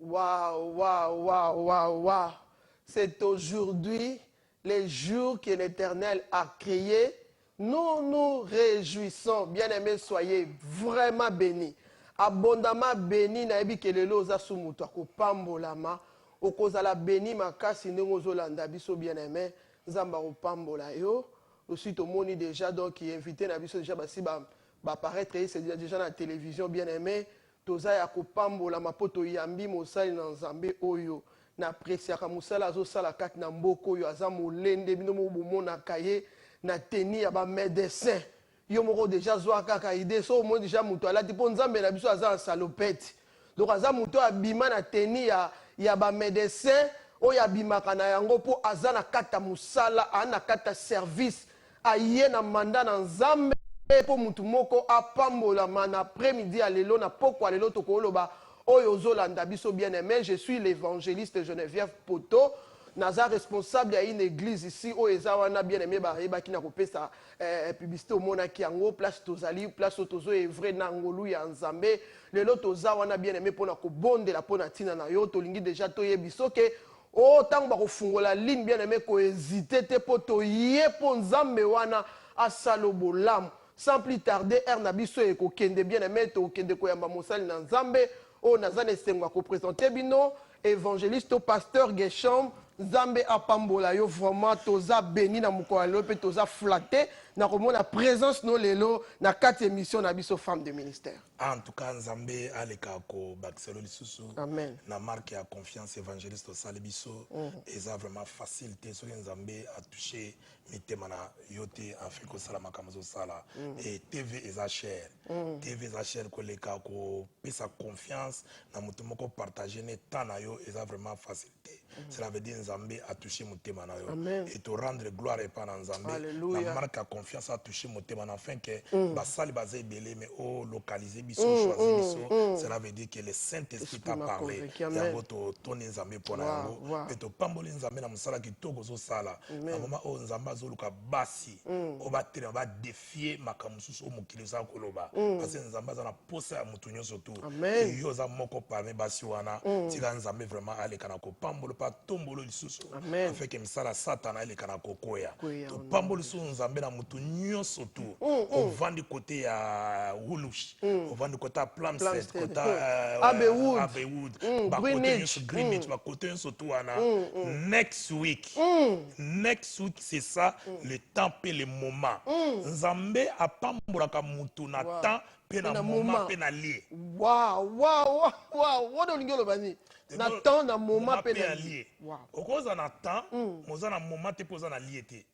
Waouh, waouh, waouh, waouh, waouh. C'est aujourd'hui le jour que l'Éternel a créé. Nous nous réjouissons. Bien-aimés, soyez vraiment bénis. Abondamment bénis, naebi kelelo oza sumutu akopambolama. Okozala béni makasi ndenge ozolanda biso bien-aimé. Nzamba opambola yo. Aussi tomoni déjà donc qui est invité na biso déjà basi ba apparaître c'est déjà na télévision bien-aimé. Toza ya kopambola mapoto yambi mosali na nzambe oyo na apresiaka mosala azosala kati na mboka oyo aza molende bino mobomona kaye na teni ya ba médecin yo moko déjà zwa kaka idée so mo déjà muto alati po nzambe na biso aza en salopette donc aza muto abima na teni ya ba médecin oyo abimaka na yango po aza na kata mosala ana kata service aye na mandat na nzambe pour mutu moko apambola man après-midi à lelo na poko lelo tokoloba oyo zolanda biso bien-aimé. Je suis l'évangéliste Geneviève Poto. Naza responsable ya une église ici o ezawana bien-aimé ba yebaki na kopesa publicité au mona ki yango place tozali place tozo evre na ngolu ya nzambe lelo tozawana bien-aimé pona ko bondela pona tina na yo tolingi déjà toyebiso ke o tango ba kofungola ligne bien-aimé ko hésiter te poto ye po nzambe wana asalo bolamu. Sans plus tarder, Ernabiso et Kokende bien-aimé, Kokende Koyamba Moussal Nanzambe, O Nazane Sengwa ko présenter bino, évangéliste, pasteur Gesham, Zambé Apambola, yo vraiment toza béni na mukoalo, pe toza flatté, na komo la présence no lelo, na 4 émissions na biso femme de ministère. En tout cas, Nzambe aleka ko bakselo lisusu. Amen. Na marque ya confiance évangéliste au salibiso, et ça vraiment facilité sur Nzambe a touché mitema na yote Afrique salama kamazo sala et TV eza cher. TV eza cher ko leka ko pesa confiance na mutu moko partager ne temps na yo eza vraiment facilité. Cela veut dire Nzambe a touché mitema na yo. Amen. Et te rendre gloire et pas Nzambe. Alléluia. La marque à confiance a touché mitema na fin que basali bazé belé mais oh localiser biso choisi biso. Cela veut dire que le Saint-Esprit t'a parlé. Yango to toni Nzambe pona yango. Et to pamboli Nzambe na musala kitoko zo sala. Na moment oh Nzambe azoluka basi. Oba tere ba défier makamususu o mokili za koloba. Parce que Nzambe azana posa ya mutu nyonso tu. Et yo za moko parmi basi wana. Tika Nzambe vraiment ale kana ko pambolo pa tombolo lisusu. Afin que misala satana ale kana ko koya. To pambolo su Nzambe na mutu nyonso tu. Au vent du côté ya Wulush. Au vent du côté à Plumstead, côté Abbeywood. Greenwich, ba côté nyonso tu wana. Next week. Next week c'est ça le temps et le moment. Nzambe a pambolaka mutu na temps pe na moment pe na lié. Waouh, waouh, waouh, waouh, l'ingolo bani. Na temps na moment pe na lié. Okoza na temps, moza na moment te poza na lié te.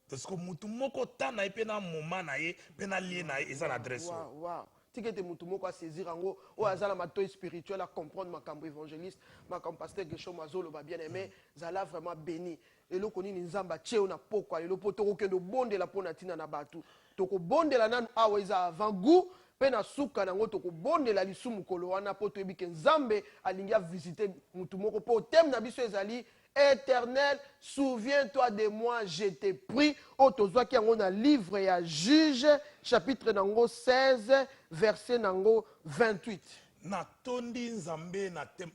Parce que mutu moko temps na pe na moment na ye pe na lié na eza na adresse. Waouh, waouh. Tikete mutu moko a saisir ango o azala mato spirituel à comprendre ma cambo évangéliste, ma cambo pasteur Geshom Azolo ba bien aimé, zala vraiment béni. Et lo koni nzamba cheo na poko le potoko ke no bonde la pona tina na batu. Toko bonde la nanu aweza avant goût pe na suka nango toko bonde la lisumu kolo wana poto ebike nzambe alingia visiter mutu moko po thème na biso ezali Éternel, souviens-toi de moi, je t'ai pris. Otozwa ki yango na livre ya Juge, chapitre nango 16, verset nango 28. Na tondi Nzambe na tem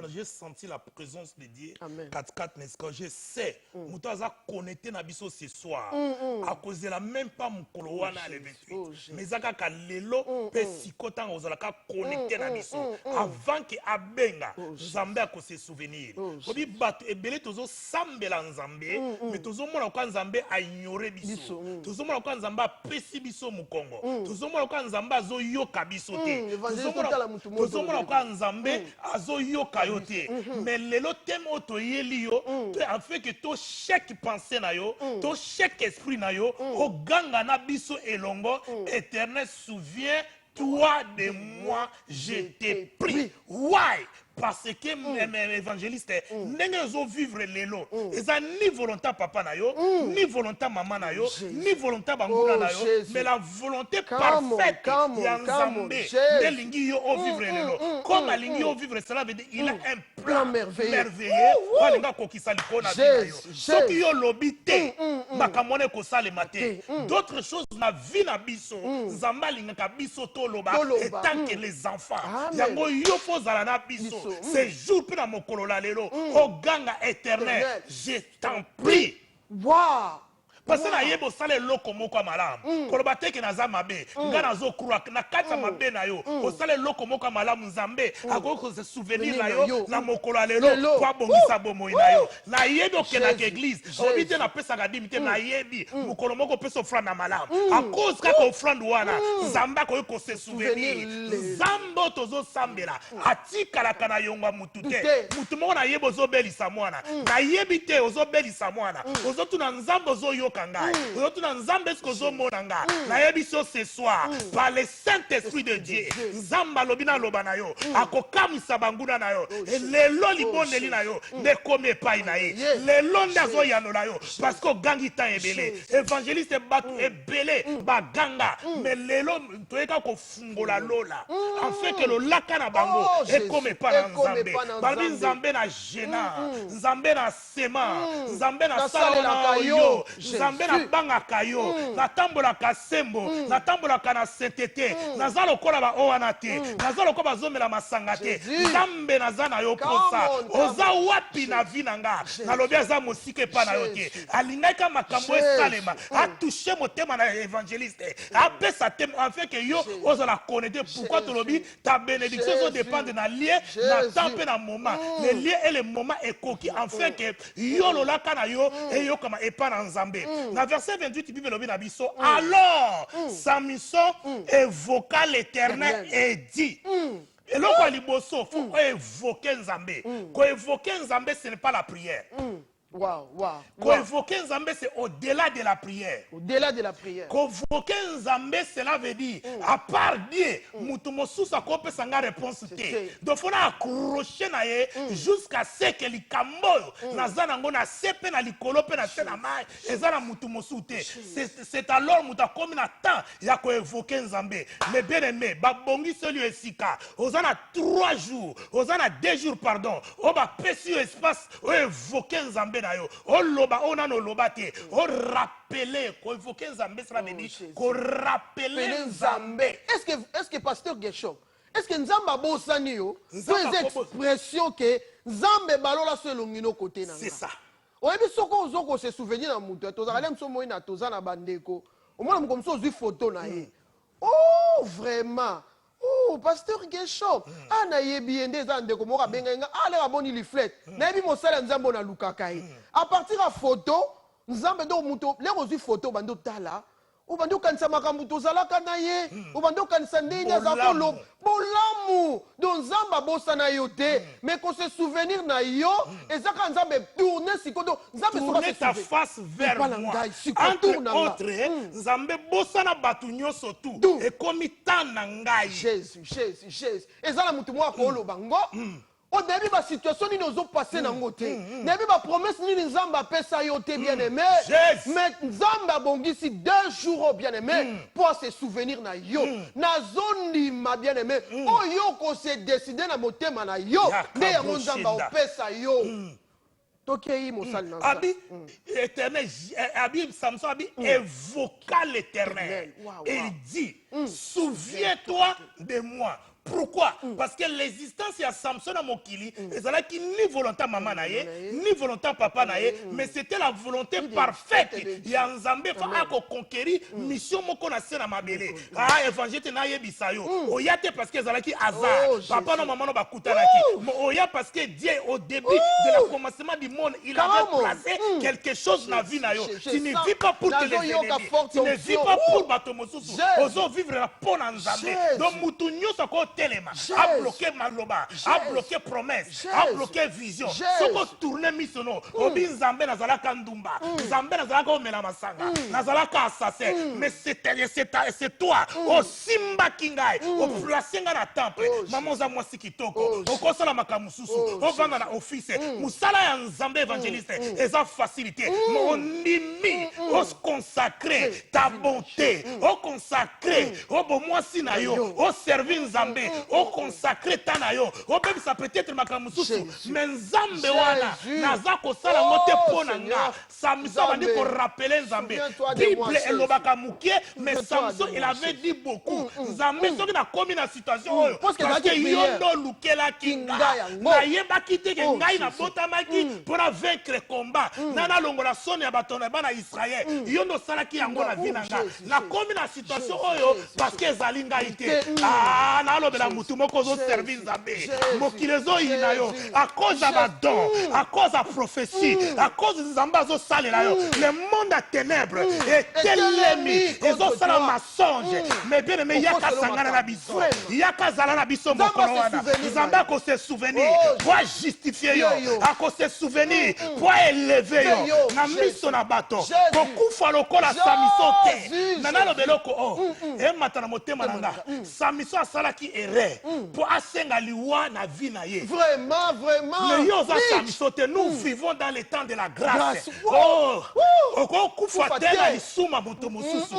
j'ai senti la présence de Dieu. 4 nesco je sais muto aza connecté na biso ce soir à cause de la même pas mukolo wana le 28 mais zaka ka lelo pe sikota ozala ka connecté na biso avant que abenga Nzambe a ko se souvenir obi bato ebele tozo sambela Nzambe mais tozo mona kwa Nzambe a ignorer biso tozo mona kwa Nzambe a pesi biso mukongo tozo mona kwa Nzambe azo yoka biso te tozo mona kwa Nzambe azo yoka yo te mais lelo thème oto yeli yo en fait que to chaque pensée na yo to chaque esprit na yo o ganga na biso elongo Éternel souviens toi de moi je t'ai pris. Why? parce que évangéliste ndenge ozo vivre lelo eza ni volonté papa na yo ni volonté maman na yo ni volonté banguna na yo mais la volonté parfaite ya Nzambe ndelingi yo o vivre lelo comme alingi yo vivre cela veut dire il a un plan merveilleux walinga kokisa likona bina yo soki yo lobi te bakamone ko salema te d'autres choses na vie na biso Nzambe alingaka biso to loba et tant que les enfants yango yo fozala na biso ces jours pe na mokolo la lelo o ganga éternel je t'en prie parce que na yebo sale loko moko malamu koloba teke na za mabe nga nazo croire na kati ya mabe na yo o sale loko moko malamu Nzambe akoko se souvenir na yo na mokolo lelo kwa bongisa bomoi na yo na yebi okendaka église obi te na pesaka dimite na yebi mokolo moko pesa offrande na malamu à cause kaka offrande wana Nzambe akoki ko se souvenir Nzambe tozo sambela atikalaka na yonga mutu te mutu moko na yebi ozobelisa mwana na yebi te ozobelisa mwana ozotuna Nzambe ozoyoka Aujourd'hui, Nzambe ce monanga. Nayebiso ce soir par le Saint-Esprit de Dieu. Nzamba lobina lobanayo. Akokami sabanguna nayo. Le loli boneli nayo. Ne come pas inaye. Le londa zo yanonayo. Parce que gangi ta ebele. Évangéliste batu ebele baganga. Mais le lon toeka ko fungola lola. En fait que le lakana bango e come pas na Nzambe. Balbi Nzambe na gena. Nzambe na sema. Nzambe na salona yo. Nzambe na bangaka yo na tambolaka sembo na tambolaka na sainteté naza lokola ba owana te naza lokola bazomela masanga te Nzambe naza na yo posa oza wapi na vie nanga nalobi aza mosika epa na yo te alingaka makambo esalema atouche motema na évangéliste apesa te en fait que yo ozala connaître pourquoi tolobi ta bénédiction dépendre na lieu na temps pe na moment le lieu et le moment ekoki en fait que yo lolaka na yo et yo kama epa na Nzambe. Na verset 28, Bible lobi na biso. Alors, Samson évoqua l'Éternel et dit. Et là, quand liboso, faut évoquer Nzambe. Quand évoquer Nzambe, ce n'est pas la prière. Convoquer Nzambe, c'est au-delà de la prière. Au-delà de la prière. Convoquer Nzambe, cela veut dire, à part Dieu, Moutoumosou, ça peut s'en réponse. Donc, il faut accrocher jusqu'à ce que les cambo, Nazanango, na sepe, na likolope, na tenamai, et zana Moutoumosou. C'est alors, Mouta, comme il attend, il y a convoquer Nzambe. Mais bien aimé, Babongi, celui et Sika, aux en a 3 jours, aux en a 2 jours, pardon, on va pécer espace, on évoquer Nzambe. On loba on a no loba te on rappeler qu'on évoquer Nzambe cela veut dire qu'on rappeler Nzambe. Est-ce que pasteur Gershom est-ce que Nzamba bosani yo deux expressions que Nzambe balola selongino côté nanga c'est ça oyebi soko ozoko se souvenir na mutu tozala mso moyi na tozana bandeko omona mukomso ozwi photo na ye oh vraiment. Oh, pasteur Gershom, ana yebi ende za ndeko moka benga ale aboni liflet. Na yebi mosala Nzambe na lukakai. À partir de photo, Nzambe do muto, le ozu photo bando tala. O bando kanisa makambu zalaka na ye. O bando kanisa ndenya za polo bolamu. Do Nzamba bosa na yo te, mais qu'on se souvenir na yo, et ça quand Nzambe tourner sikodo, Nzambe tourner ta face vers moi. Entre autres, Nzambe bosa na batu nyonso tout. Et comme tana ngai. Jésus. Et ça la mutu mo akolo bango. Au début, la situation ni nous a passé dans le côté. Début, la promesse ni Nzamba pesa yote bien aimé. Mais Nzamba bongisi 2 jours bien aimé pour se souvenir na yo. Na zone ma bien aimé. Oh yo ko se décider na motema na yo. Ne ya Nzamba pesa yo. Tokei mosal na. Abi éternel, Abi Samson Abi évoqua l'Éternel et il dit souviens-toi de moi. Pourquoi? Parce que l'existence de Samson à Mokili, qui ni volonté maman ni volonté papa mais c'était la volonté parfaite. Il y a un Zambé qui conquérir mission moko na sena mabele. Ah évangile na yebisayo. Oyate parce que zalaki hasard. Papa no maman no bakutanaki. Oya parce que Dieu au début de la commencement du monde, il avait placé quelque chose dans la vie na yo. Tu ne vis pas pour te les ennemis. Tu ne vis pas pour batomosusu. Ozo vivre la pona Nzambe. Donc mutu nyoso ko telema, a bloqué maloba, a bloqué promesse, a bloqué vision. Soko tourner misono, obi nzambe nazalaka ndumba, nzambe nazalaka omela masanga, nazalaka assassin. Mais c'est toi, au simba kingai, au placé dans la temple, maman za mwasi kitoko, au kosala makamususu, au vanda na office, musala ya nzambe évangéliste, eza facilité, mon nimi, au consacrer ta bonté, au consacrer, au bon mwasi na yo, au servir nzambe, au consacrer ta na yo, au même ça peut être makamususu, mais nzambe wana, naza kosala ngote pona nga, Samson a dit pour rappeler nzambe, Bible elobaka mukie, mais Samson il avait dit beaucoup, nzambe soki na komi na situation, parce que yondo lukela kinga, na yeba kite ke ngai na botamaki, pour vaincre combat, nana longola soni ya batona bana Israël, yondo salaki yango na vinanga, na komi na situation oyo, parce que ezali ngai te, ah, na lobela mutu moko zo servir nzambe, mokilezo ina yo, à cause de ma don, à cause de la prophétie, à cause de nzambe zo salela yo, le monde à ténèbres, et telemi, ezo sala mensonge, mais bien aimé, yaka sangana na biso, yaka zala na biso mokolo wana, nzambe ako se souvenir, pour justifier yo, ako se souvenir, pour élever yo, na miso na bato, kokufa lokola Samison te, nana lo beloko o, e matana motema nanga, Samison asalaki erreur, pour asenga liwa na vie na ye. Vraiment, vraiment. Mais yo za Samison te, nous vivons dans les temps de la grâce. Oh, oko kufa te na lisuma moto mosusu.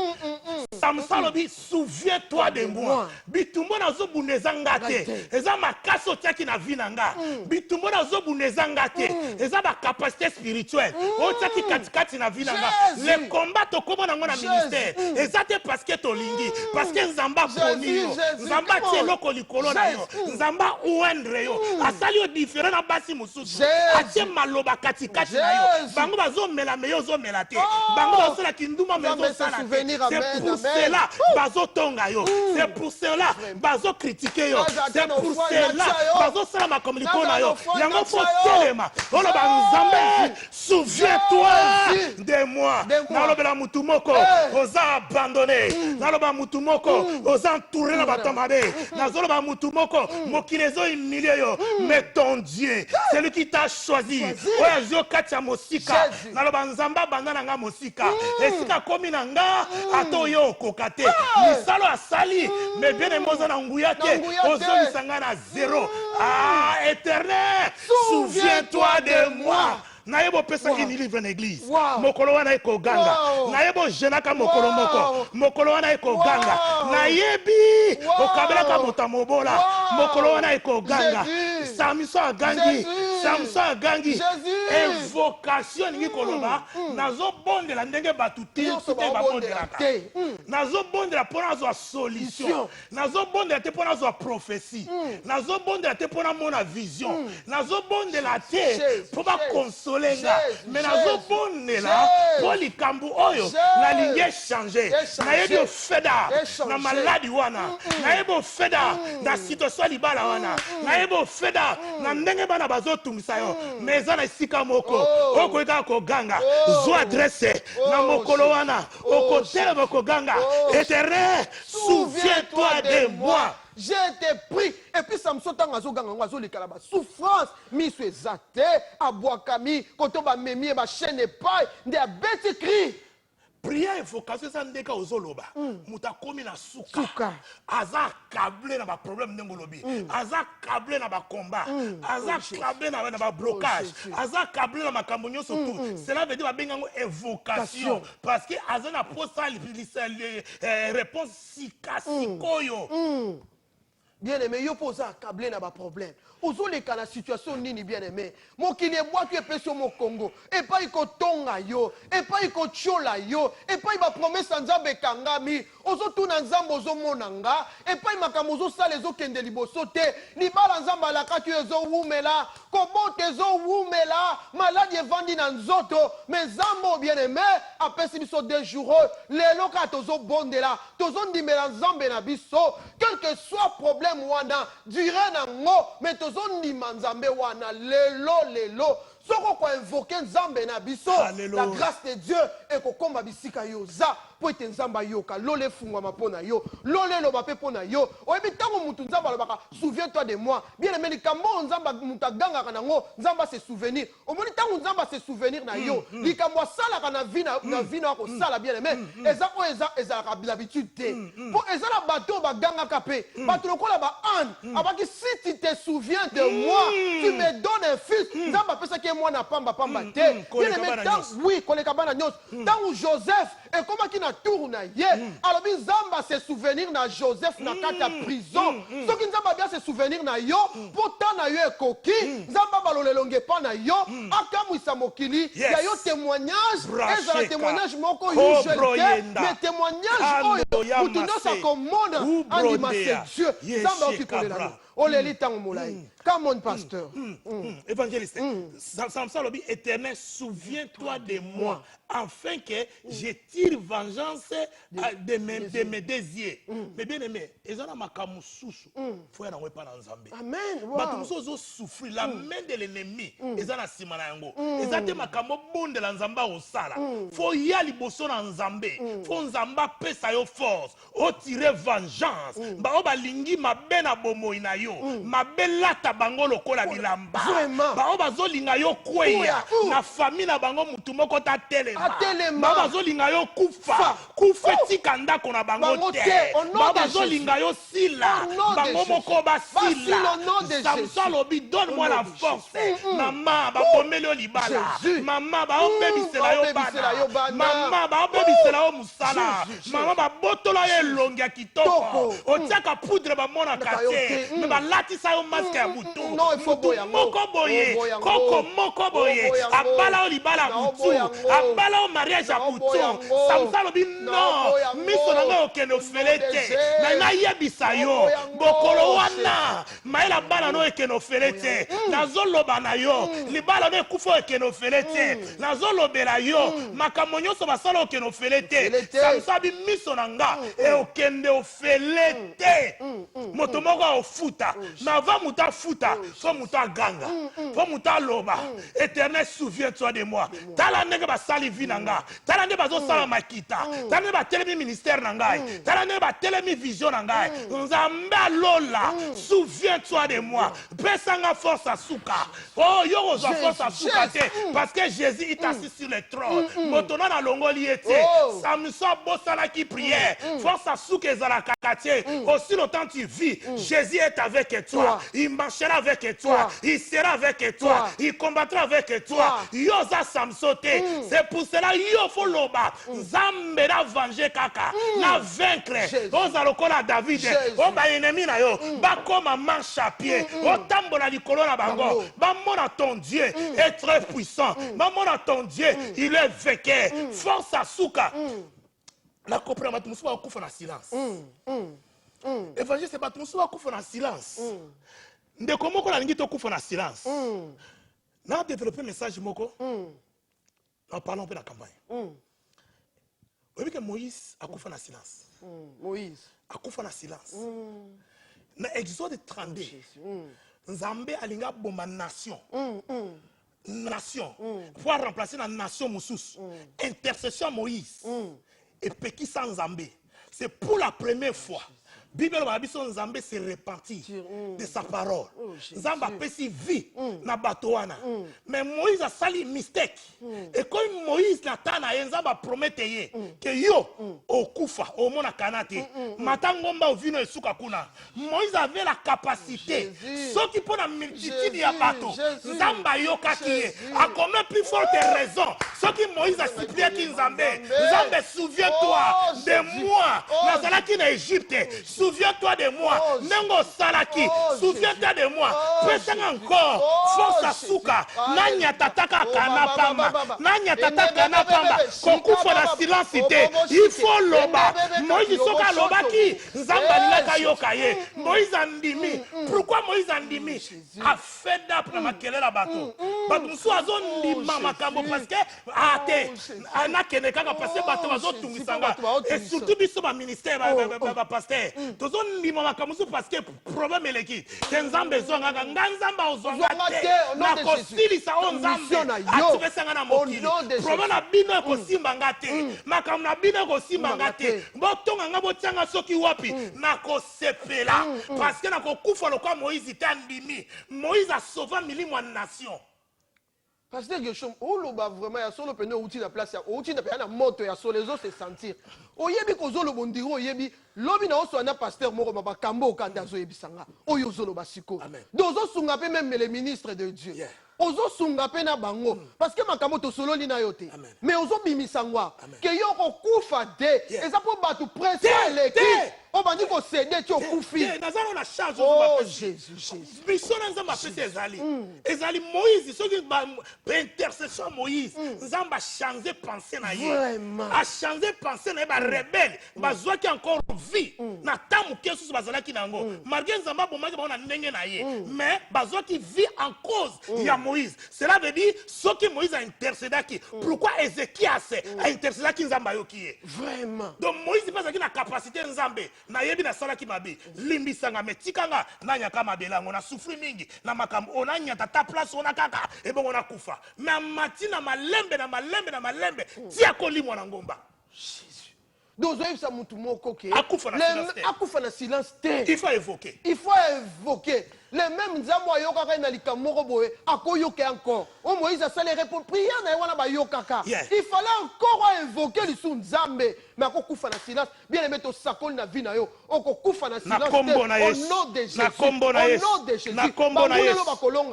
Samson lobi, souviens-toi de moi. Bitumbo na zo buneza ngate, eza makaso tiaki na vie nanga. Bitumbo na zo buneza ngate, eza ba capacité spirituelle. O tiaki katikati na vie nanga. Le combat to komo na ngona ministère. Eza te parce que to lingi, parce que nzamba boni yo. Nzamba tieloko likolo na yo. Nzamba ouendre yo. Asali yo différent na basi mususu. Atie maloba katikati na yo. Bango bazo mela meyo zo mela te. Bango bazo la kinduma mezo sala te. C'est pour cela bazo tonga yo. C'est pour cela bazo critiquer yo. C'est pour cela bazo sala ma communico na yo. Yango fo telema. Olo ba nzambe, souviens-toi de moi. Nalobela mutu moko oza abandonné. Naloba mutu moko oza entouré na batomade. Nazoloba mutu moko mokilezo humilié yo. Mais ton Dieu, c'est lui qui t'a choisi. Oya zo katia mosika. Naloba nzamba bandana nga mosika. Esika komi na nga ato yo kokate. Misalo asali mais bien aimé oza na nguya te. Ozo misanga na zéro. Ah, Éternel, souviens-toi de moi. Naebo pesa ini livre na église. Mokolo wana eko ganga. Naebo jenaka mokolo moko. Mokolo wana eko ganga. Nayebi okabela ka motamobola. Mokolo wana eko ganga. Samson agangi. Samson agangi. Invocation ningi koloba. Nazo bonde la ndenge batuti te ba bonde la ka. Nazo bonde la pona zo solution. Nazo bonde la te pona zo prophétie. Nazo bonde la te pona mona vision. Nazo bonde la te pour ba consoler. Mais nazo bonne là pour likambu oyo na linge changer na yebi feda na maladi wana na yebi feda na situation libala wana na yebi feda na ndenge bana bazotumisa yo mais za na sika moko okoika ko ganga zo adresse na mokolo wana okotela moko ganga. Éternel, souviens-toi de moi. J'ai été pris. Et puis Samson tangazo ganga ngazo likala ba souffrance miso ezate abwakami koto ba memi ba chaîne epai nde abeti cri. Prière invocation ça ndeka ozoloba. Muta komi na suka. Aza câblé na ba problème ndengolobi. Aza câblé na ba combat. Aza câblé na ba blocage. Aza câblé na makambo nyonso tout. Cela veut dire ba bengango invocation parce que aza na posa réponse sikasikoyo. Bien aimé, yo posa câblé na ba problème. Ozoleka na situation nini bien aimé. Mokili ebwaki epesi mo Congo. Et pas iko tonga yo, et pas iko chola yo, et pas ba promesse nzambe kangami. Ozotuna nzambe ozomonanga, et pas makambo ozosala ezokende liboso te. Libala nzambe alakaki ezo wumela, kobote ezo wumela, maladi evandi na nzoto, mais nzambe bien aimé apesi biso 2 jours. Lelo ka tozo bondela, tozo ndimela nzambe na biso, quel que soit problème wana, duré na ngo, mais tozondima nzambe wana lelo soko ko invoquer nzambe na biso. La grâce de Dieu et ko komba bisika yoza po ete nzambe ayoka lole efungwama mpo na yo lole eloba mpe mpo na yo oyebi ntango mutu nzambe alobaka souviens-toi de moi bien aimé likambo oyo nzambe mutu agangaka nango nzambe ase souvenir omoni ntango nzambe ase souvenir na yo likambo asalaka na vi na akosala bien aimé eza oyo ezalaka l'habitude te mpo eza na bato oyo bagangaka mpe bato lokola baane abaki si tu te souviens de moi tu me donnes un fils nzambe apesaki ye mwana pamba te bien aimé oui koleka bana nyonso ntango Joseph ekomaki na tour na ye alobi nzambe ase souvenir na Joseph na kati ya prison soki nzambe abia se souvenir na yo mpo ta na yo ekoki nzambe abalola elongi epa na yo akamwisa mokili ya yo témoignage ezala témoignage moko usuel te mais témoignage oyo mutu nyonso akomona andima se Dieu nzambe aoki kolela no oleli ntango molai Come on, pasteur. Évangéliste, Samson lobby éternel, souviens-toi de moi, afin que je tire vengeance de mes désirs. Mais bien aimé, ils ont ma kamususu. Faut y aller pas dans Zambie. Amen. Wow. Souffrir la main de l'ennemi. Ils ont la simanayango. Ils ont ma kamo bon de l'Anzamba au sala. Faut y aller bosso dans Zambie. Faut Nzamba pesa yo force. O tirer vengeance. Ba o balingi ma bena bomo inayo. Ma bella bango lokola bilamba ba bazolinga yo kweya na famille na bango mutu moko ta telema ba bazolinga yo kufa tika ndako na bango te ba bazolinga yo sila bango moko basila Samson lobi donne-moi la force maman ba komelo libala maman ba obebisela yo bana maman ba obebisela yo musala maman ba botola ye longia kitoko otiaka poudre ba mona kate me ba latisa yo masque ya butu non, il faut boya moko boye koko moko boye abala o libala butu abala o mariage ya butu Samson lobi non miso nanga okende ofele te na yebisa yo bokolo wana maela bana no ekende ofele te nazoloba na yo libala no ekufa ekende ofele te nazolobela yo makambo nyonso basala okende ofele te Samson bi miso nanga okende ofele te moto moko ofuta na va muta futa faut muta ganga faut muta loba éternel souviens-toi de moi tala ndenge basali vi nanga tala ndenge bazosala makita tala ndenge batelemi ministère na ngai tala ndenge batelemi vision na ngai nzambe alola souviens-toi de moi pesanga force à suka oh yo ozwa force à suka te parce que Jésus est assis sur le trône motona na longoli ete Samson bosala qui prière force à suka ezalaka te aussi longtemps tu vis Jésus est avec toi il marchera avec toi, il sera avec toi, il combattra avec toi. Yosa Samsote, c'est pour cela yo faut loba. Zambe na venger kaka, na vaincre. Oza lokola David, o ba ennemi na yo, ba comme marche à pied, o tambola likolo na bango. Ba mona ton Dieu est très puissant. Ba mona ton Dieu, il est vainqueur. Force à souka. La comprendre matumuso akufa na silence. Évangile c'est matumuso akufa na silence. Ndeko moko na lingi to kufa na silence. Na développer message moko. En parlant peu de la campagne. Oui que Moïse a kufa na silence. Moïse a kufa na silence. Na Exode 32. Nzambe alinga bomba nation. Nation. Pour remplacer la nation Moussous. Intercession Moïse. Et Peki sans Nzambe. C'est pour la première fois. Bible Nzambe s'est repentir de sa parole. Nzambe a pesi vie na batoana. Mais Moïse a sali mistake. Et comme Moïse n'a pas Nzambe a prometté que yo okufa au mona kanate. Matangomba vino esuka kuna. Moïse avait la capacité. Ce qui pour la multitude ya bato. Nzambe yokaki a combien plus forte raison. Ce qui Moïse a supplié ki Nzambe. Nzambe souviens-toi de moi. Nazalaki na Égypte. Souviens-toi de moi. Nengo Salaki. Souviens-toi de moi. Présente encore. Force à souka. Nanya tataka kanapamba. Nanya tataka kanapamba. Kokufa la silence. Il faut loba. Moïse soka loba ki. Zambalaka yokaye. Moïse andimi. Pourquoi Moïse andimi? A fait d'après ma kele la bateau. Bateau sou azon ndima makambo parce que ate. Ana kenekaka parce que bateau azon tungisanga. Et surtout biso ba ministère ba pasteur tozo ndima makamusu parce que problème eleki ke nzambe zonga nga nzamba ozonga te na kosilisa o nzambe atibesanga na mokili problème na bino kosimba nga te makamu na bino kosimba nga te botonga nga botianga soki wapi na kosepela parce que na kokufa lokwa Moïse te andimi Moïse a sauvé milimo ya nation. Parce que vraiment, il y a solo pene outil la place, outil de la moto, il y a solo les autres se sentir. Oyebi kozolo bondiro oyebi lobi na oso na pasteur moko ba kambo kanda zo yebisanga. Oyo zolo basiko. Dozo sunga pe même les ministres de Dieu. Ozo sunga pe na bango parce que makambo to solo lina yote. Mais ozo bimisangwa que yo ko kufa de eza po batu presse l'équipe. On va dire qu'on cède tu okufi. Nazalo na charge oh Jésus. Bisona nzamba pese ezali. Ezali Moïse soki ba intercession Moïse. Nzamba changer penser na ye. A changer penser na ba rebelle. Ba zwaki encore vie. Na tamu kesu bazalaki nango. Malgré nzamba bomaki ba na ndenge na ye. Mais ba zwaki vie en cause ya Moïse. Cela veut dire soki Moïse a intercédaki. Pourquoi Ézéchias a intercédaki nzamba yoki? Vraiment. Donc Moïse pas na capacité nzambe. Na yebi na salaki mabe limbisanga metikanga na nyaka mabelango na souffri mingi na makambo ona nyata ta place ona kaka e bongo na kufa na matina malembe tia kolimwa na ngomba Jésus. Donc ça mutu moko ke akufa na silence te il faut évoquer les mêmes nzambo ayokaka na likamoko boye akoyoke encore o Moïse a salé répondre prière na wana ba yokaka il fallait encore évoquer lisu nzambe mais akokufa na silence bien aimé to sakoli na vie na yo okokufa na silence au nom de Jésus au nom de Jésus na kombo na Yesu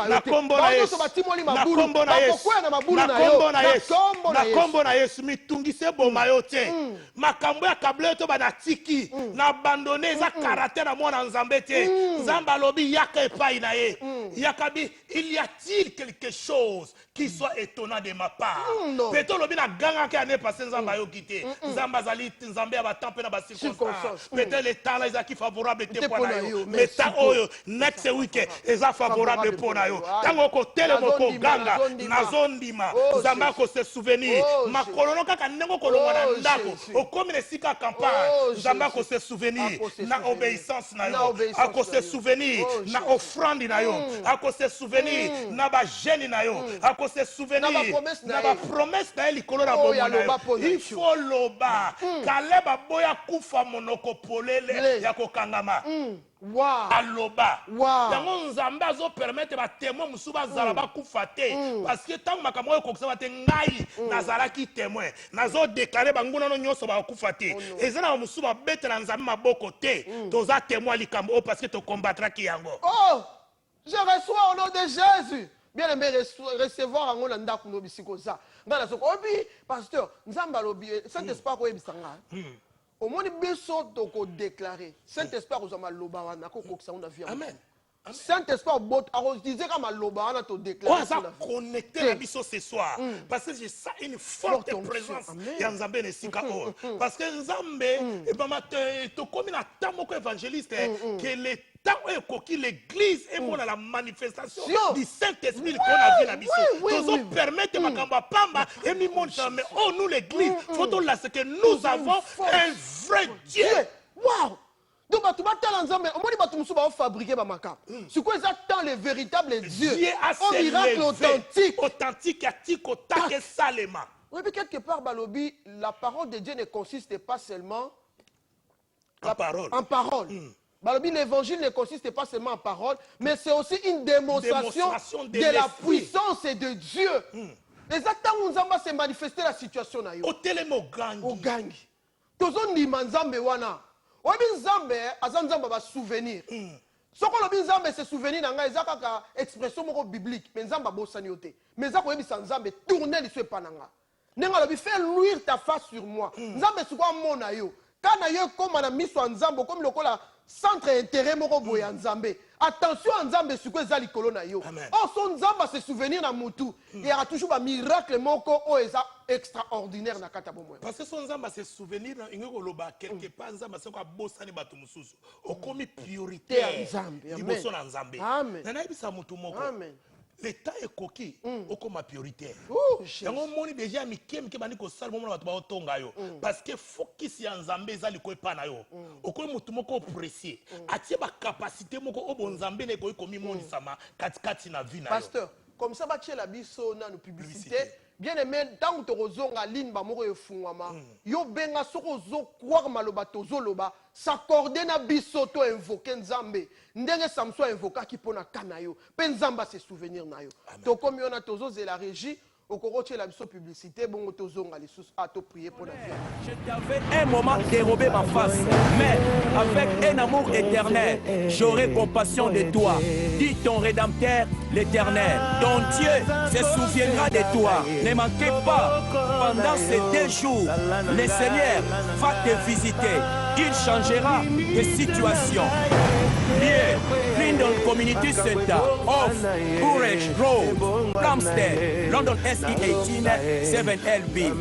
na kombo na Yesu batimoli mabulu bakokwea na mabulu na yo na kombo na Yesu mitungise boma yo te makambo ya kabla to banatiki na abandonner za caractère na mwana nzambe te nzamba lobi yaka Yakabi, il y a-t-il quelque chose qui soit étonnant de ma part? Peut-être lobi na ganga qui année passée nzamba yo quitté. Nzamba zali nzambe ba temps na ba circonstance. Peut-être les temps là qui favorable te pour na yo. Mais ta oyo next week eza favorable pour na yo. Tango ko tele moko ganga nazondima. Nzamba ko se souvenir. Makolono kaka nengo kolonga na ndako. Okomi ne sika campagne. Nzamba ko se souvenir na obéissance na yo. Ako se souvenir na offrande na yo, ako se souvenir na ba gêne na yo, ako se souvenir na ba promesse na likolo na bomo na yo. Il faut loba kaleba boya kufa monoko polele ya kokangama. Wow. Aloba. Wow. Yango nzambe azo permettre ba témoin musuba zala ba kufa te parce que tant makambo ko kusaba te ngai nazala ki témoin nazo déclarer banguna no nyoso ba kufa te ezana musuba betela nzambe maboko te toza témoin likambo parce que to combattra ki yango. Oh, je reçois au nom de Jésus. Bien aimé recevoir en Hollande kuno bisikoza. Ngana soko obi pasteur nzamba lobi Saint-Esprit ko ebisanga. Au moins, besoin de déclarer. Saint-Esprit, vous avez loba wana ko kokisa una vie. Amen. Saint-Esprit, bot arrose disait comme loba wana to déclarer. On va connecter la biso ce soir parce que j'ai ça une forte présence. Ya nzambe ne sika o. Parce que nzambe et ba matin to comme na tamoko évangéliste que le temps où l'église est pour la manifestation du Saint-Esprit qu'on a vu la biso. Nous permettre makamba pamba et mi montre mais oh nous l'église faut là c'est que nous avons un vrai Dieu. Wow. Donc tu vas t'ensemble au moins tu musuba fabriquer ba maka. C'est quoi exactement le véritable Dieu? Un miracle authentique atiko take salema. Oui, mais quelque part balobi la parole de Dieu ne consiste pas seulement en parole. En parole. L'évangile ne consiste pas seulement en parole, mais c'est aussi une démonstration de la puissance de Dieu. Exactement, nous avons se manifester la situation. Au gangi. Tous on dit manzambe wana. Obi nzambe azanzamba ba souvenir. Soko lobi nzambe se souvenir nanga ezaka ka expression moko biblique, mais nzamba bosani yote. Mais zako yebi nzambe tourner li soit pananga. Nenga lobi fais luire ta face sur moi. Nzambe siko mona yo. Kana yo comme na miso nzambo comme lokola centre intérêt moko boya nzambe. Attention à nzambe siko ezali kolona yo. Oh son nzamba se souvenir na mutu. Il y aura toujours un miracle moko o eza extraordinaire na kata bomwe. Parce que son nzamba se souvenir na ingeko loba quelque part nzamba seko abosani bato mususu. Okomi priorité nzambe. Liboso na nzambe. Amen. Na naibisa mutu moko. Amen. L'état est coquille, au ma prioritaire. Jésus. Yango moni déjà mikem ke bani ko sala mo na ba tonga yo parce que focus ya nzambe za liko epa na yo. Okoyi mutu moko apprécier. Atie ba capacité moko obo nzambe ne ko komi moni sama kati na vie na yo. Pasteur, comme ça va tirer la biso na nos publicité. Bien aimé, tant que tu ligne ba moko efungwama, yo benga soko zo croire maloba tozo loba, s'accorder na biso to invoquer nzambe. Ndenge Samson invoka ki pona kana yo, pe nzamba se souvenir na yo. To comme yo na tozo ze la régie, au corotier la biso publicité, bon tozo nga les sous à to prier pour la vie. Je t'avais un moment dérobé ma face, mais avec un amour éternel, j'aurai compassion de toi. Dis ton Rédempteur, l'Éternel. Ton Dieu se souviendra de toi. Ne manquez pas, pendant ces 2 jours, le Seigneur va te visiter. Il changera de situation. Lieu, London Community Center, Off, Courage Road, Plumstead, London SE18 7LB.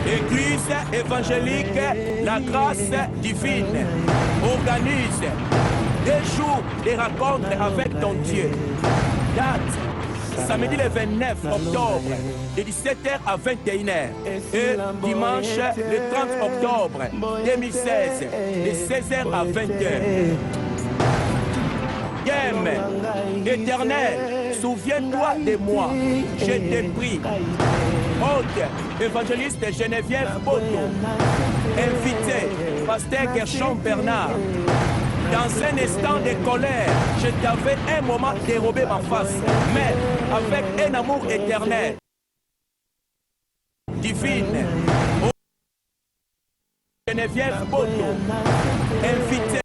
Église évangélique, la grâce divine organise 2 jours de rencontres avec ton Dieu. Date, samedi le 29 octobre, de 17h à 21h. Et dimanche le 30 octobre 2016, de 16h à 20h. Game, Éternel, souviens-toi de moi, je te prie. Hôte, évangéliste Geneviève Boto. Invité, pasteur Gershon Bernard. Dans un instant de colère, je t'avais un moment dérobé ma face, mais avec un amour éternel. Divine. Geneviève Boto. Invité.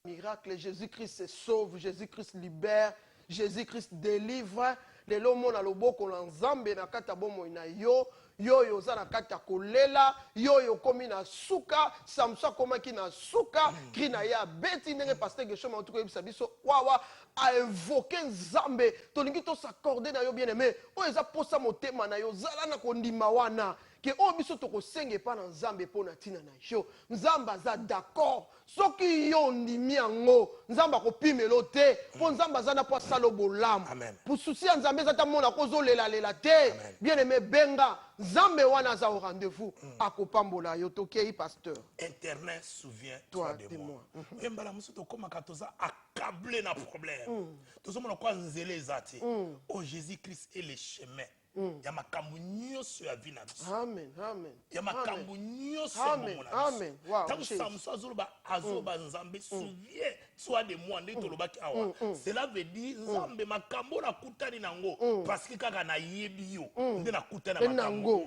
Miracle, Jésus-Christ sauve, Jésus-Christ libère, Jésus-Christ délivre. De l'homme na loboko na nzambe na kata bomo ina yo yo za na kata kolela yo komi na suka Samson komaki na suka krina ya beti ndenge pasteur Gershom en tout cas biso wawa a invoquer nzambe tolingi to s'accorder na yo bien aimé o eza posa motema na yo zala na kondima wana ke o biso to kosenge pa na nzambe po na tina na yo nzamba za d'accord soki yo ndimi yango nzamba ko pimelo te po nzamba za na po salo bolam pour souci ya nzambe za ta mona ko zo lela te bien aimé benga nzambe wana za au rendez-vous akopambola yo tokei pasteur. Internet souviens-toi de moi. Embala musu to koma katoza accablé na problème. Tozo mona kwa nzele zati. Oh Jésus-Christ est le chemin. Ya makambo nyonso ya vie na biso. Amen, amen. Ya makambo nyonso ya bomona biso. Amen. Wow. Tango Samson azoba nzambe souviens-toi de moi nde tolobaki awa. Cela veut dire nzambe makambo na kutani nango parce que kaka na yebi yo nde na kutana makambo.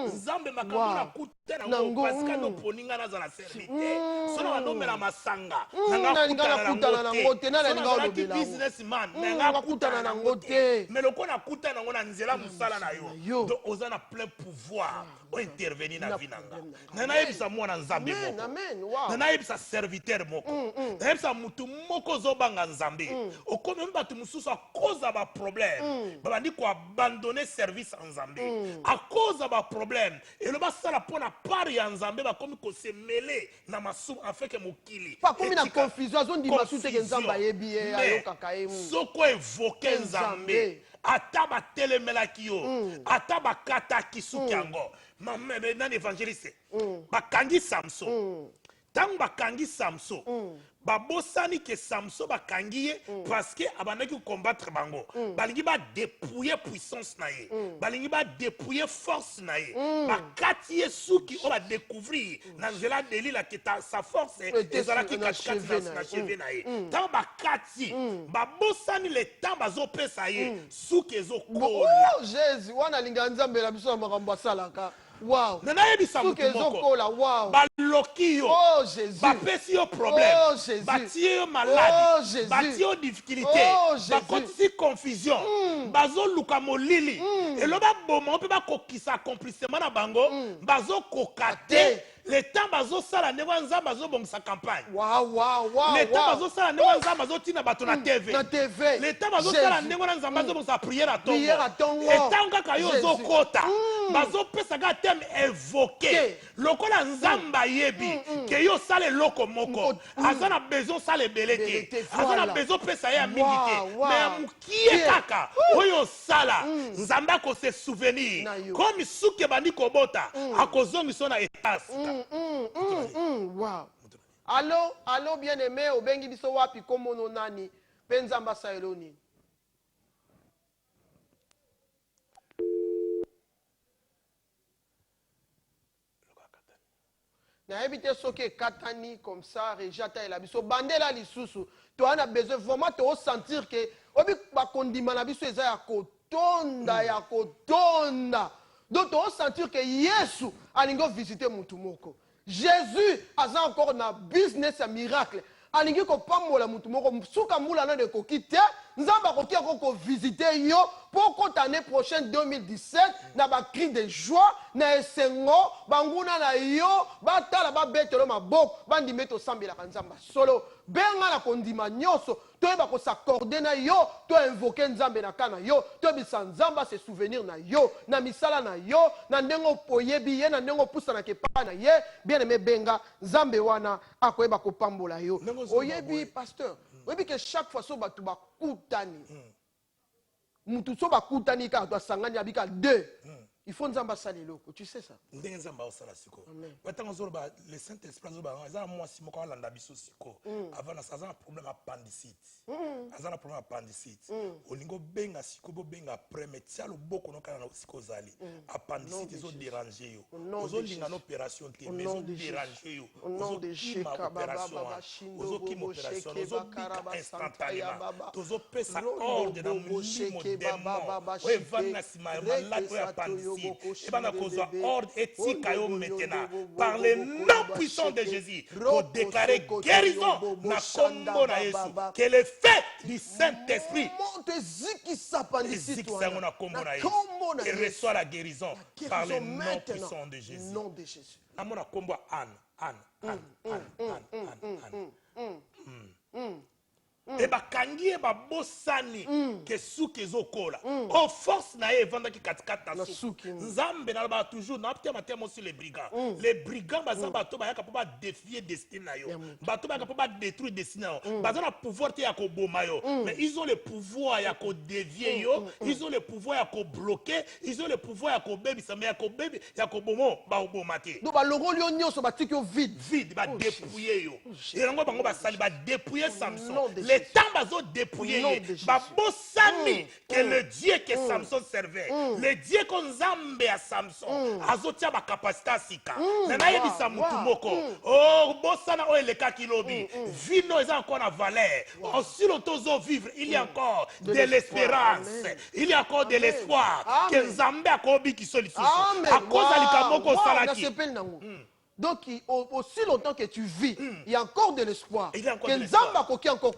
Nzambe makambo na kutana nango parce que no poninga na za serviteur. Sona banomela masanga nanga kutana nango te na nga olobela. Businessman nanga kutana nango te. Mais loko na kutana nango na nzela musala na yo. Donc ozana plein pouvoir o intervenir na vie nanga. Nana yebisa mwana nzambe moko. Amen. Wow. Nana yebisa serviteur moko. Nana yebisa mutu moko zobanga nzambe. Okomi mbatu mususu a cause ba problème. Babandi ko abandonner service en nzambe. A cause ba problème. Et le basala pona part ya nzambe ba komi ko se mêler na masu afin que mokili. Pas comme na confusion zone di masu te nzamba yebi ayo kakaye mu. Soko évoquer nzambe. Ata batelemelaki yo ata bakataki suki yango nani évangéliste bakangi Samson ntango bakangi Samson babosani ke Samson bakangi ye parce que abandaki combattre bango balingi badépouiller puissance na ye balingi badépouiller force na ye bakati ye suki oyo badécouvrir na nzela delila ke sa force ezalaki katikati na cheve na ye ntango bakati babosani le temps bazopesa ye suki ezokola Jésus wana linga nzambe na biso makambo asalaka. Wow. Nana yebisa mutu moko. Wow. Baloki yo. Oh Jésus. Bapesi yo problème. Oh Jésus. Batie yo malade. Oh Jésus. Batie yo difficulté. Oh Jésus. Bakotisi confusion. Bazo luka molili. Et lo ba boma pe ba kokisa accomplissement na bango. Bazo kokate. le temps bazo sala ne wanza bazo bon sa campagne Waouh. le temps bazo sala ne wanza bazo tina bato na TV le temps bazo sala ne wanza bazo bon sa prière à tongo et tant kaka yo zo kota bazo pesa ga thème évoqué lokola nzamba yebi que yo sale loko moko azana besoin sale belete azana besoin pesa ya mingi te mais mukie kaka oyo sala nzamba ko se souvenir comme suke bandi kobota akozongi sona etas wow. Allô bien aimé obengi biso wapi komono nani penzamba saeloni na éviter ce qui est katani comme ça rejata et la biso bandela lisusu to ana besoin vraiment to sentir que obi ba kondima na biso eza ya kotonda donc to sentir que Yesu alingo visiter mutu moko Jésus aza encore na business ya miracle alingi ko pambola mutu moko suka mula na de kokite nzamba kokia ko visiter yo pour l'année prochaine 2017 na ba cri de joie na esengo banguna na yo batala ba betelo maboko bandi meto sambela kanzamba solo benga na kondima nyoso to ba ko s'accorder na yo to invoquer nzambe na kana yo to bisa nzamba se souvenir na yo na misala na yo na ndengo poyebi ye na ndengo pusa na kepa na ye bien aimé benga nzambe wana akoyeba ko pambola yo oyebi pasteur oyebi que chaque fois so batu bakutani mutu so bakutani ka to sangani abika deux il faut nzamba saliloko tu sais ça ndenge nzamba osala siko batanga zo ba le Saint-Esprit zo ba za moi si moko landa biso siko avant ça za problème appendicite azana problème appendicite olingo benga siko bo benga après mais tia lo boko no kana siko zali appendicite zo déranger yo ozo linga no opération te mais zo déranger yo ozo kima opération ozo kima opération ozo bika instantanément tozo pesa ordre na mulimo demo o evana sima malade o appendicite et ben cause ordre éthique yo maintenant par le nom puissant de Jésus pour déclarer guérison na kombo na Yesu que le fait du Saint-Esprit et reçoit la guérison par le nom puissant de Jésus. Amona kombo Anne. Et bakangi e babosani ke suki ezokola o force na e vanda ki katikata na suki nzambe na ba toujours na apte matemo sur les brigands baza bato ba yaka po ba défier destin na yo bato ba yaka po ba détruire destin na yo baza na pouvoir te ya ko boma yo mais ils ont le pouvoir ya ko dévier yo ils ont le pouvoir ya ko bloquer ils ont le pouvoir ya ko bebisa mais ya ko bebi ya ko bomo ba oboma te do ba longolio nyonso batiki yo vide ba dépouiller yo et ngo bango ba sali ba dépouiller Samson les temps bazo dépouiller babosani que le Dieu que Samson servait le Dieu qu'on zambe à Samson azotia ba capacité sika na yebisa mutu moko oh bosana o eleka kilobi vino est encore na valeur aussi l'autozo vivre il y a encore de l'espérance il y a encore de l'espoir que nzambe akobi ki solution à cause alikamoko salaki. Donc, aussi longtemps que tu vis, il y a encore de l'espoir. Que Nzamba koki encore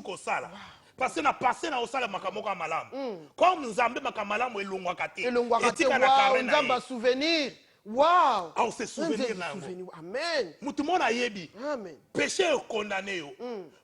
kosala. Parce que na passé na osala makamoko malamu. Comme Nzambe makamalamu elongwa kate. Etika na karena. Nzamba souvenir. Wow! Ah, on se souvenir là. Amen. Mutumona yebi. Amen. Péché est condamné yo.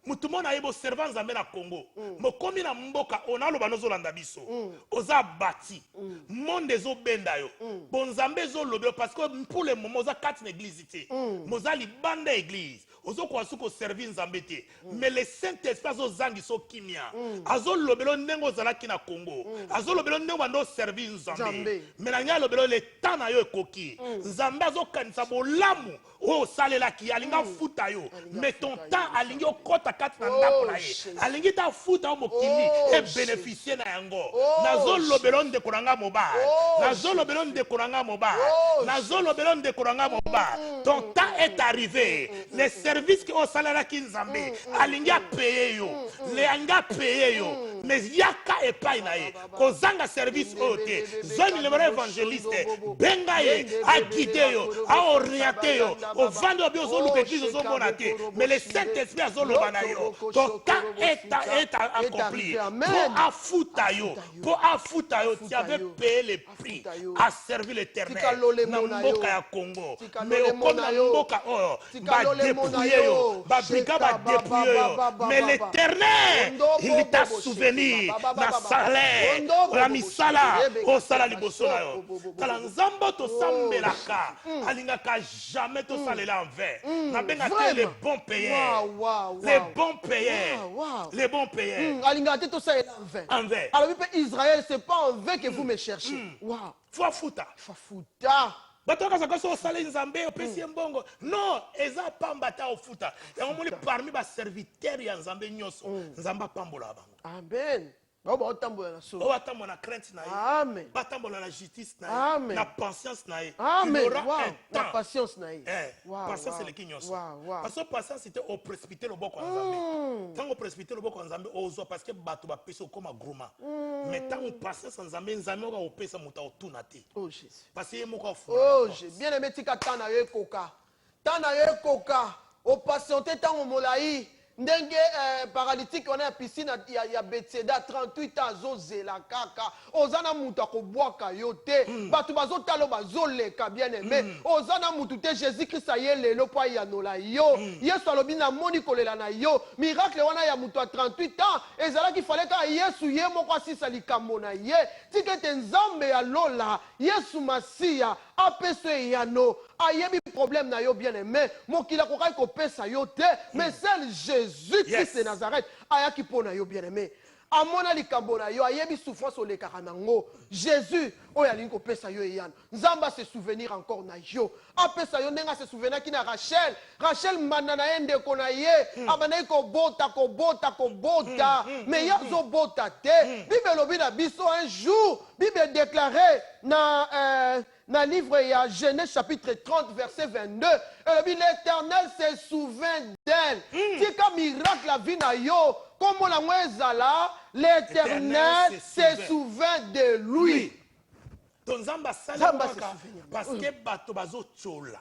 Mutumona yebo servant Nzambe na Congo. Mokomi na mboka onalo banozo landa biso. Oza bati. Monde zo benda yo. Bon Nzambe zo lobelo parce que pour le moment oza 4 églises ité. Moza libanda église. Ozo kwa suko servir Nzambe te. Mais le Saint-Esprit zo zangi so kimia. Azo lobelo ndengo zalaki na Congo. Azo lobelo ndengo bando servir Nzambe. Mais na nya lobelo le temps na yo ekoki. Nzambe azokanisa bolamu o salelaki alinga futa yo mais ton temps alingi okota kati na ndako na ye alingi ta futa o mokili e bénéficier na yango nazo lobelo ndeko nanga moba nazo lobelo ndeko nanga moba nazo lobelo ndeko nanga moba ton temps est arrivé les services que o salelaki Nzambe alingi a payer yo le anga payer yo mais yaka epai na ye kozanga service oyo te zwa numéro évangéliste benga ye aguide yo aoriente yo ovandi obi ozoluka église ozomona te mais le Saint-Esprit azoloba na yo ton cas est accompli pour afuta yo tu avais payé le prix à servir l'Éternel na mboka ya Congo mais okomi na mboka oyo badépouye yo babrika badépouye yo mais l'Éternel il t'a souvenu na salaire la misala osala liboso na yo kala nzambe tosambelaka alingaka jamais tosalela en vain nabenga te les bons payeurs les bons payeurs alingaka te tosalela en vain alors Israël c'est pas en vain que vous me cherchez faut afuta bato bakazaka so osala nzambe opesi ye mbongo non eza pamba ta ofuta yango moni parmi baserviteur ya nzambe nyonso nzambe apambola bango amen batambola na so batambola na crainte na ye amen batambola na justice na ye amen na patience na ye amen il aura un na temps patience na ye patience eleki nyonso parce que patience était au précipiter loboko ya nzambe ntango précipiter loboko ya nzambe ozwa parce que bato bapesi okoma groma mais ntango patience ya nzambe nzambe oka opesa moto otuna te parce que ye moko afula bien aimé tika ta na yo ekoka opatiente ntango molai ndenge paralytique wana ya piscine ya Bethesda 38 ans azozela kaka oza na mutu akobwaka yo te bato bazotala bazoleka bien aimé oza na mutu te Jésus Christ aye lelo po ayanola yo Yesu alobi namoni kolela na yo miracle wana ya mutu ya 38 ans ezalaki fale kaka Yesu ye moko asisa likambo na ye tika ete nzambe alola Yesu Masiya apeso eyano ayebi problème na yo bien aimé mokili akokaki kopesa yo te mais seul Jésus Christ de Nazareth ayaki pona yo bien aimé amona likambo na yo ayebi souffrance olekaka nango Jésus oyo alingi kopesa yo eyano nzamba se souvenir encore na yo apesa yo ndenge se souvenaki na Rachel mbanda na ye ndeko na ye abandaki kobota mais ye azobota te Bible elobi na biso un jour Bible déclaré na livre ya Genèse chapitre 30 verset 22 l'Éternel se souvint d'elle tika miracle la vie na yo comme la ezala l'Éternel se souvint de lui tonzamba salamaka parce que bato bazochola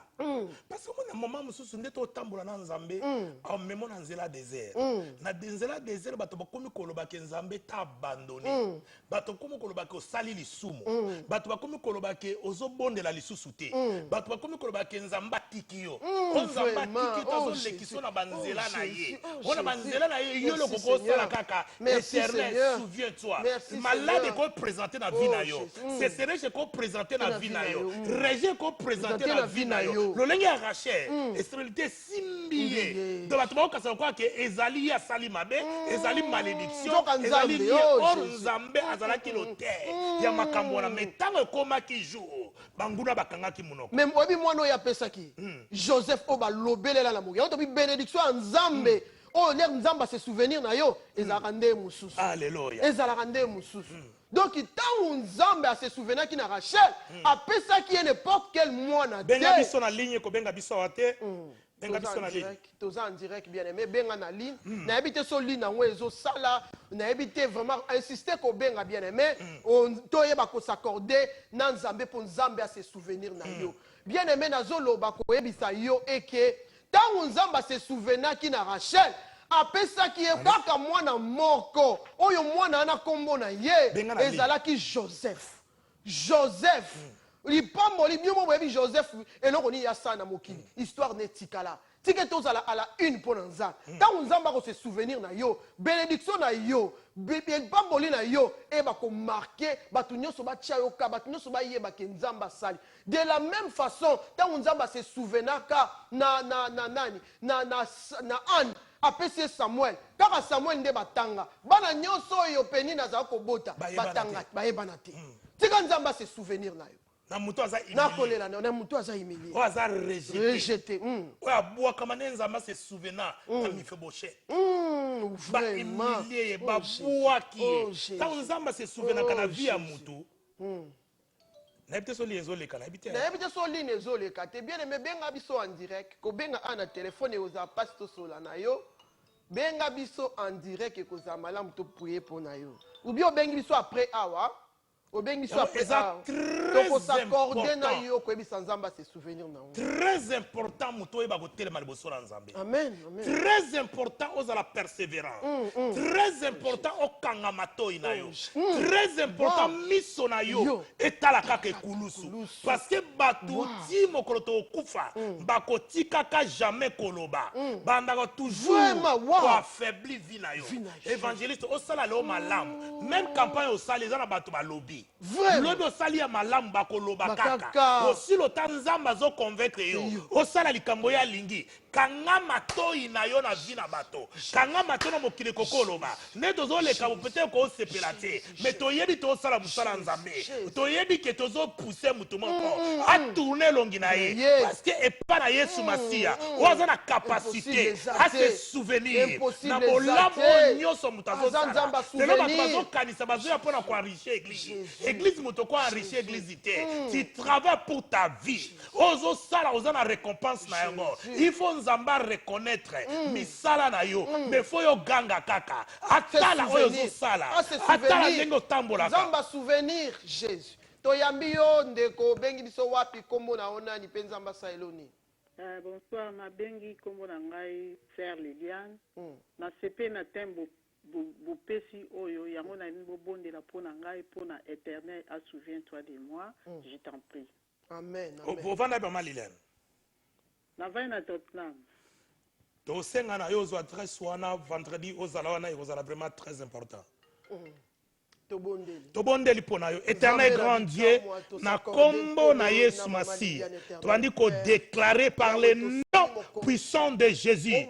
parce que mon moment mosusu nde totambola na nzambe amemo na nzela désert na nzela désert bato bakomi koloba ke nzambe ta abandonné bato komi koloba ke osali lisumu bato bakomi koloba ke ozobondela lisusu te bato bakomi koloba ke nzambe atiki yo nzambe atiki to azolekiso na banzela na ye ona banzela na ye yo lokoko osala kaka Éternel souviens-toi malade ko présenter na vie na yo c'est ko présenter na vie na yo rejet ko présenter na vie na yo lolenge ya Rachel estabilité simbiye donc bato bakokasa kwa ke ezali ya sali mabe ezali malédiction ezali lié or nzambe azalaki loter ya makambo na metango ekomaki jour banguna bakangaki munoko même obi mwana oyo apesaki Joseph o balobelela na moki oto bi bénédiction ya nzambe oh l'air nzamba se souvenir na yo ezalaka nde mususu alléluia ezalaka nde mususu donc tant nzambe a se souvenir ki na Rachel apesa ki n'importe quel mwana te benga biso na ligne ko benga biso ate benga biso na ligne toza en direct bien aimé benga na ligne na habité so ligne na ezo sala na habité vraiment insister ko benga bien aimé on toyeba ko s'accorder na nzambe pour nzambe a se souvenir na yo bien aimé na zoloba ko yebisa yo eke tant nzamba se souvenir ki na Rachel apesaki ye kaka mwana moko oyo mwana ana kombo na ye ezalaki Joseph lipamboli biomo boyebi Joseph eloko ni ya sana na mokili histoire netikala tike tozala à la une mpo na nzambe ntango nzambe ako se souvenir na yo bénédiction na yo lipamboli na yo eyeba komarke bato nyonso batia yo ka bato nyonso bayeba ke nzambe asali de la même façon ntango nzambe ase souvenaka na Anne apesi Samuel kaka Samuel nde batanga bana nyonso oyo peni nazala kobota batanga bayebana te tika nzamba se souvenir na yo na muto aza humilié na kolela na muto aza humilié o aza rejeté o abwaka mane nzamba se souvenir na Mephibosheth ba humilié ba bwaki ta nzamba se souvenir na vie ya mutu na ebite so lienzoleka na ebite so ligne ezoleka te bien aimé benga biso en direct ko benga ana téléphone oza passe to sola na yo benga biso en direct ekozala malamu to prier pour na yo. Ou bien bengi biso après awa. Très important, Amen. Très important, aux la persévérance. Très important, au kangamato inayo. Très important, misonayo. Et talaka ke kulusu. Parce que batuti mokoloto kufa. Bakoti kaka jamais koloba. Bandako toujours affaibli vinayo. Évangéliste, au sala lo malam. Même campagne au sala, les gens batu balobi. Lobi osali ya malamu bakoloba kaka. Aussi le tanzamba zo convaincre yo. Osala likambo ya lingi. Kanga matoi na yo na vi na bato. Kanga matoi na mokile kokoloba. Ne tozo leka peut-être ko sepelate. Mais toyebi to osala musala nzambe. Toyebi ke tozo pousser mutu moko. A tourner longi na ye. Parce que epa na Yesu Masia. Oza na capacité à se souvenir. Na bolamo nyoso mutazo sala. Lelo bato bazo kanisa bazo ya pona ko enrichir église. Église motoko enrichir église té. Tu travailles pour ta vie. Ozo sala oza na récompense na yango. Il faut nzamba reconnaître misala na yo. Mais faut yo ganga kaka. Atala ozo sala. Atala nengo tambola. Nzamba souvenir Jésus. Toyambi yo ndeko bengi biso wapi kombo na ona ni penzamba saeloni. Bonsoir, ma bengi kombo na ngai Sœur Liliane. Na sepe na tembo Boupesi oyo yango na nimbo bonde la pona ngai pona éternel a souviens-toi de moi, je t'en prie. Amen. Vous vendez pas mal Liliane. Na vai na Tottenham. To senga na yo zo adresse wana vendredi ozala wana ozala vraiment très important. Tobondeli pona yo éternel grand Dieu na kombo na Yesu Masi. Tobandi ko déclarer par les noms puissants de Jésus.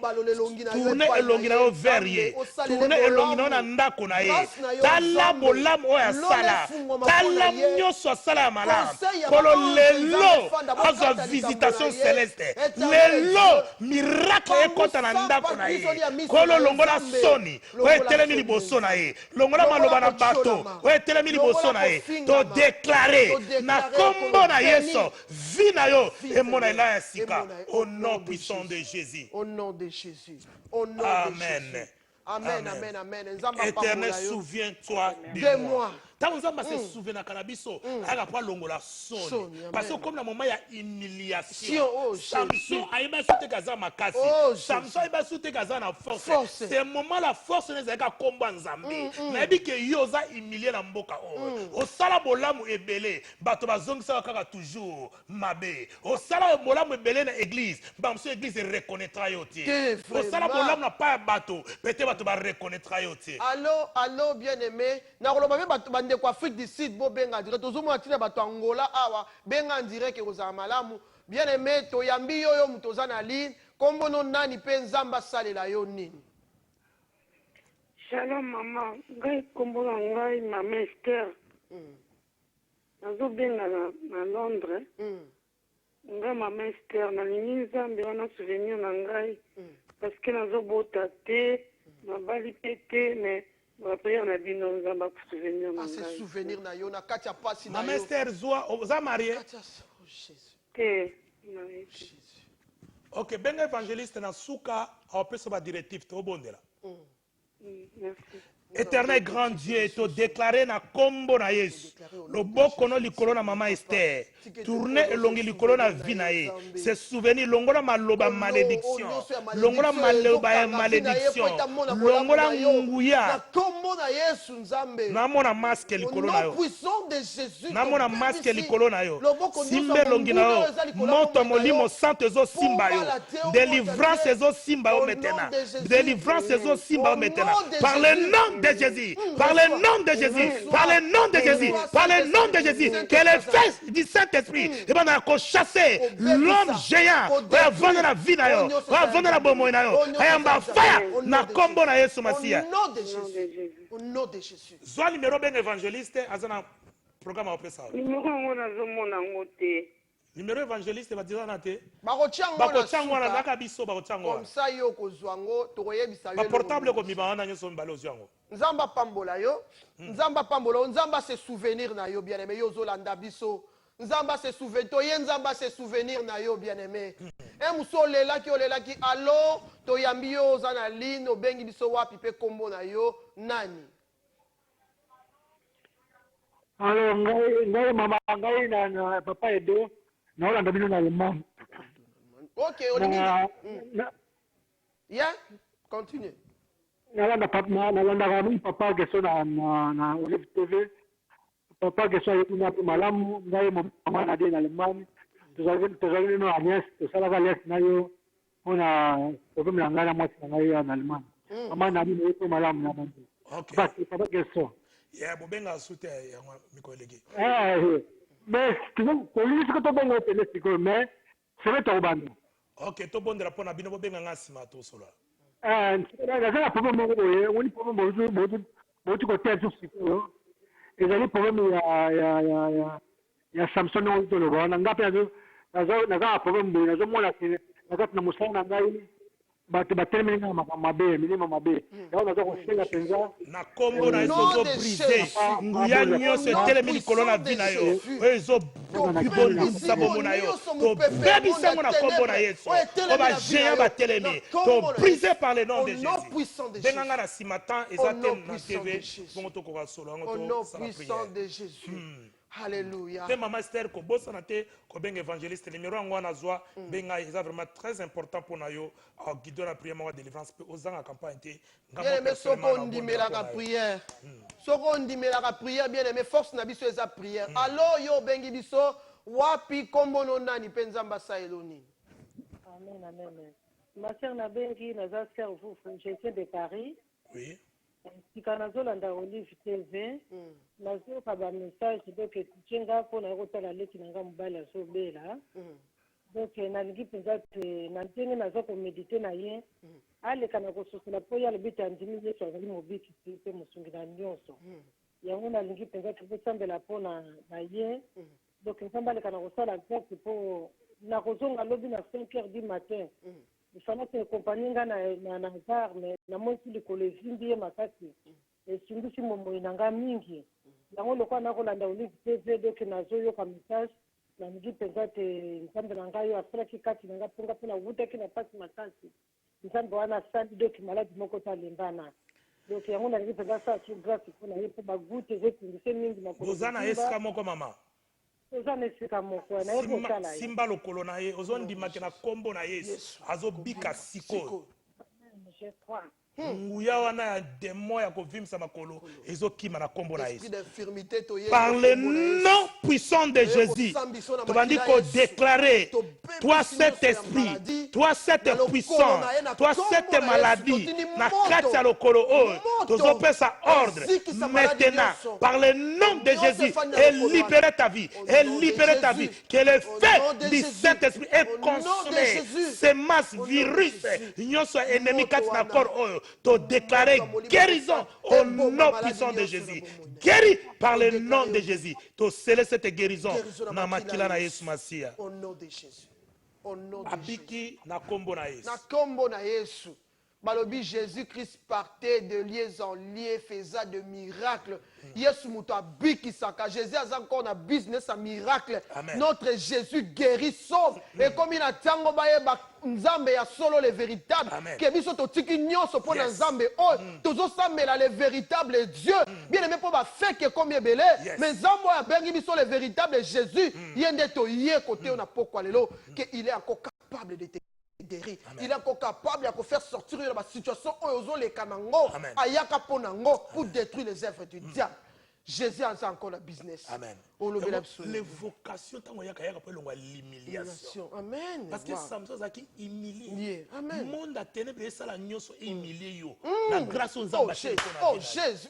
Tournez elongi na yo vers ye. Tournez elongi na ndako na ye. Tala bolam oya sala. Tala nyoso sala malam. Kolo lelo aza visitation céleste. Lelo miracle ekota na ndako na ye. Kolo longola soni. Oye telemi liboso na ye. Longola maloba na bato. Ouais, telemi liboso na ye. To déclarer na kombo na Yesu. Vi na yo et mon ela sika. Au nom puissant de Jésus. Au nom de Jésus. Au nom Amen. de Jésus. Amen, amen, amen. Éternel, souviens-toi de moi. Tant que ça se souvient à Canabiso, elle a pas longola son. Parce que comme la moment il y a humiliation. Samson a pas sauté Gaza makasi. Samson a pas sauté Gaza na force. C'est un moment la force ne zaka combat nzambe. Na bi que yoza humilié na mboka o. O sala bolamu ebele, bato bazongisa kaka toujours mabe. O sala bolamu ebele na église, bamso église reconnaîtra yote. O sala bolamu na pas bato, peut-être bato ba reconnaîtra yote. Allô bien-aimé, na koloba me bato ndeko Afrique du Sud bo benga direct tozomona tina bato Angola awa benga direct ekozala malamu bien aimé toyambi yo mutoza na ligne kombo no nani pe nzamba salela yo nini. Shalom mama ngai kombo na ngai mama Esther nazo benga na Londres ngai mama Esther nalingi nzambe wana souvenir na ngai parce que nazo bota te nabali pete mais après, on a dit non, on va se souvenir. Se souvenir na yo na katia pasi na yo. Maman Esther Zoa, vous êtes marié? Jésus. Ok, ben évangéliste na souka, on peut se battre directif, tout bon de là. Merci. Éternel grand Dieu, te déclarer na kombo na Yesu. Le boko no likolo na mama Esther. Tourner elongi likolo na vie na ye. Se souvenir longola maloba malédiction. Longola maloba malédiction. Longola nguya. Na mona masque likolo na yo. Na mona masque likolo na yo. Simbe longi na yo. Moto molimo santo zo simba yo. Délivrance zo simba yo maintenant. Délivrance zo simba yo maintenant. Par le nom de Jésus, par le nom de Jésus, par le nom de Jésus, par le nom de Jésus, que les fesses du Saint-Esprit, et ben on a chassé l'homme géant, on va vendre la vie d'ailleurs, on va vendre la bombe d'ailleurs, on va faire na combo na Yesu Masia. Au nom de Jésus, au nom de Jésus. Soit numéro ben évangéliste, azana programme après ça. Numéro on a zomona ngote. Numéro évangéliste va dire na te. Bakochango na kabiso bakochango. Comme ça yo kozwango tokoyebisa yo. Ba portable ko mibana nyoso mbalozi yango. Nzamba pambola yo, nzamba pambola, nzamba se souvenir na yo bien aimé yo zolanda biso. Nzamba se souvenir, toye nzamba se souvenir na yo bien aimé. mosu olelaki alo toyambi yo oza na line obengi biso wapi mpe kombo na yo nani? Alors, ngai mama ngai na papa Edo na olanda bino na Allemagne. Ok, olingi. Yeah, continue. Nalanda papa geso na Olive TV. Papa geso na malamu ngai mama na de na Allemagne. Tozali no Agnès, tozala Agnès na yo ona problème na ngai na mwasi na ngai na Allemagne. Mama na bino ko malamu na bantu. Papa geso. Yeah, bobenga sute ya mikolegi. Mais police ko to benga telesiko mais c'est to bando. Ok, to bondela pona bino bobenga ngasima to sola. Nazala problème moko boye, woni problème botu ko tetu siko. Ezali problème ya Samsung on to lo na ngapi nazala problème boye, nazomona ke nakati na musala na ngai bato batelemi nga mabe milimo mabe yango naza kosenga mpenza na kombo na ezo brise nguya nyonso etelemi likolo na vi na yo oyo ezobondisa bombo na yo tobebisango na kombo na yesu o bagéant batelemi tobrise par le nom de jésus benganga na nsima tan eza te na tv bongo tokoka solo yango tosala priere. Alléluia. Te Maman Esther ko bosana te ko benga évangéliste numéro ngo na zwa benga eza vraiment très important pour na yo a guider la prière ma délivrance pe ozanga campagne te bien aimé soko ndimela ka prière. Soko ndimela ka prière bien aimé force na biso eza prière. Allo yo bengi biso wapi kombo no nani pe nzamba sa eloni. Amen amen. Ma sœur na bengi na za sœur vous j'étais de Paris. Oui. Sika nazolanda Olive TV nazoyoka bamessage donc etienga mpona ekotala leki na nga mobali azobela donc nalingi mpenza te na ndenge naza komedite na ye aleka na kososola mpo ye alobi te andimi yesu azali mobikisi mpe mosungi na nyonso yango nalingi mpenza te kosambela mpo na ye donc nzambe aleka na kosala grâce mpo na kozonga lobi na 5h du matin ifana te kompani nga na Nazar mais namonisi likolo evindi ye makasi esungisi momoi na nga mingi yango lokwa nakolanda Olive TV donc nazoyoka message nalingi mpenza te nzambe na ngai oyo asalaki kati na nga mponga mpo nawutaki na mpasi makasi nzambe wana asali donc maladi moko talembana donc yango nalingi mpenza asalaki grâce mpo na ye mpo bagute ezotungise mingi boza na esika moko mama oza na esika moko na ye kosala ye simba lokolo na ye ozondimaki na kombo na yesu azobika sikoyo je crois nguya wana ya demo ya kovimisa makolo ezokima na kombo na yesu par par le nom puissant de jésus tobandi kodéclarer toi cet esprit toi cette puissance toi cette maladie na kati ya lokolo oyo tozopesa ordre maintenant par le nom de jésus et libérer ta vie et libérer ta vie que le feu du Saint-Esprit est consommé ces masses virus nyonso ennemi kati na corps oyo to déclarer guérison au nom puissant de Jésus. Guéri par le nom de Jésus. To sceller cette guérison na makila na Yesu Masia. Au nom de Jésus. Au nom de Abiki na kombo na Yesu. Na kombo na Yesu. Balobi Jésus-Christ partait de lieu en lieu, faisant de miracles. Yesu muto abiki saka. Jésus a encore na business à miracle. Amen. Notre Jésus guérit, sauve. Et comme il a tango baye ba nzambe ya solo le véritable. Que biso to tiki nyonso po na nzambe o tozo sambela le véritable Dieu. Bien aimé po ba fait que comme belé. Mais nzambo ya bengi biso le véritable Jésus. Yende to ye côté on a pourquoi lelo que il est encore capable de te guérir. Il est encore capable de faire sortir de la situation où les kanango ayaka ponango pour détruire les œuvres du diable. Jésus a encore le business. Amen. Les vocations tant yaka yaka pour l'humiliation. Amen. Parce que Samson zaki humilié. Amen. Monde a ténèbres et ça la nyonso humilié yo. La grâce aux oh Jésus.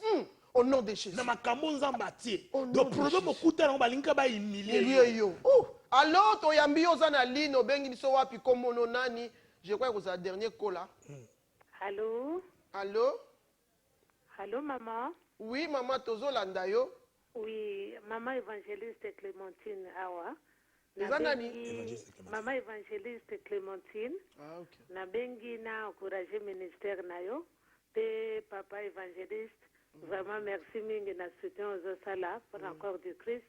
Au nom de Jésus. Na makambo nzamba tie. Donc problème okuta na balinga ba humilié yo. Alors toyambi oza na ligne obengi biso wapi komono nani? Je crois que c'est le dernier call là. Allô? Allô? Allô maman? Oui maman tozo landa yo. Oui, maman évangéliste Clémentine Awa. Maman évangéliste Clémentine. Ah OK. Na bengi na encourager ministère na yo. Te papa évangéliste. Vraiment merci mingi na soutien aux sala pour encore du Christ.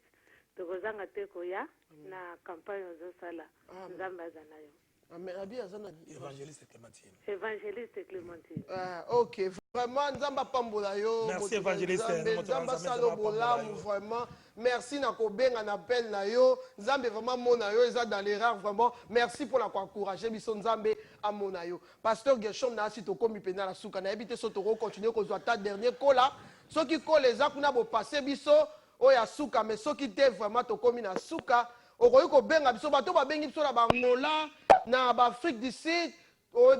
Tokozanga te koya na campagne aux sala. Nzamba za na yo. Évangéliste Clémentine. Évangéliste Clémentine. Ok, vraiment, Nzamba Pambola yo. Merci évangéliste. Nzamba Salo Bolamu, vraiment. Merci Nakobenga n'appelle na yo. Nzambe vraiment mona yo, eza dans l'erreur vraiment. Merci pour la encourager biso Nzambe à mona yo. Pasteur Gershom na si toko mi pena la souka na ebité so toko continuer ko ta dernier kola. Ceux qui collent les akuna bo passer biso oya souka mais ceux qui te vraiment toko mi na souka. Okoyi ko benga biso bato ba bengi biso na Angola na Afrique du Sud.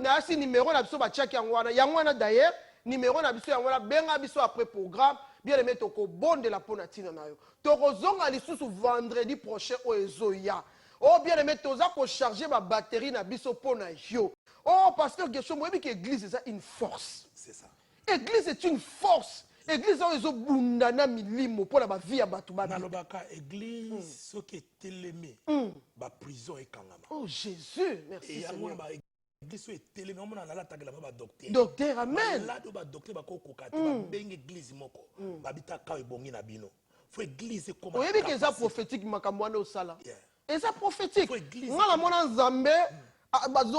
Na si numéro na biso ba check yangwana d'ailleurs numéro na biso yangwana benga biso après programme bien aimé toko bonde la ponatina na yo toko zonga lisusu vendredi prochain o ezoya oh bien aimé toza ko charger ma batterie na biso pona yo oh pasteur Gershom webi que église c'est une force c'est ça église est une force église oyo bunda na milimo pour la vie ya batu ba nalobaka église ce qui est télémé ba prison et kangama oh Jésus merci et Seigneur église est télémé on a la tagela ba docteur docteur amen là do ba docteur ba ko kokati ba bengi église moko ba bitaka ebongi na bino faut église comment oyebi que ça prophétique makambo wana osala et ça prophétique ngala mona nzambe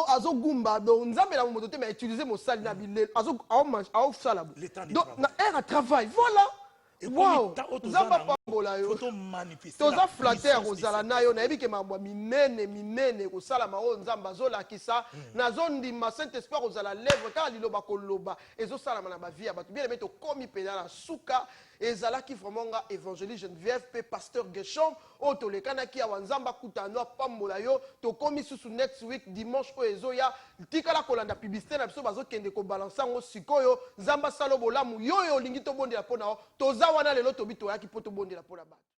azo gumba do nzambe la moto te mais utiliser mo sali na bilel azo au sala donc na air travail voilà wow nzamba pambola yo toza flatter kozala na yo nayebi ke mambo minene kosalama oyo nzambe azolakisa nazondima saint esprit kozala lèvre kaka liloba koloba ezosalama na bavie ya bato bien aimé tokomi pena na suka ezalaki vraiment nga évangéliste Geneviève pe pasteur Gershom oyo tolekanaki awa nzambe akutano apambola yo tokomi susu next week dimanche oyo ezoya tikala kolanda publicité na biso bazokende kobalansa yango sikoyo nzambe asala bolamu yo oyo olingi tobondela mpo na yo toza wana lelo tobi toyaki mpo tobondela mpo na bato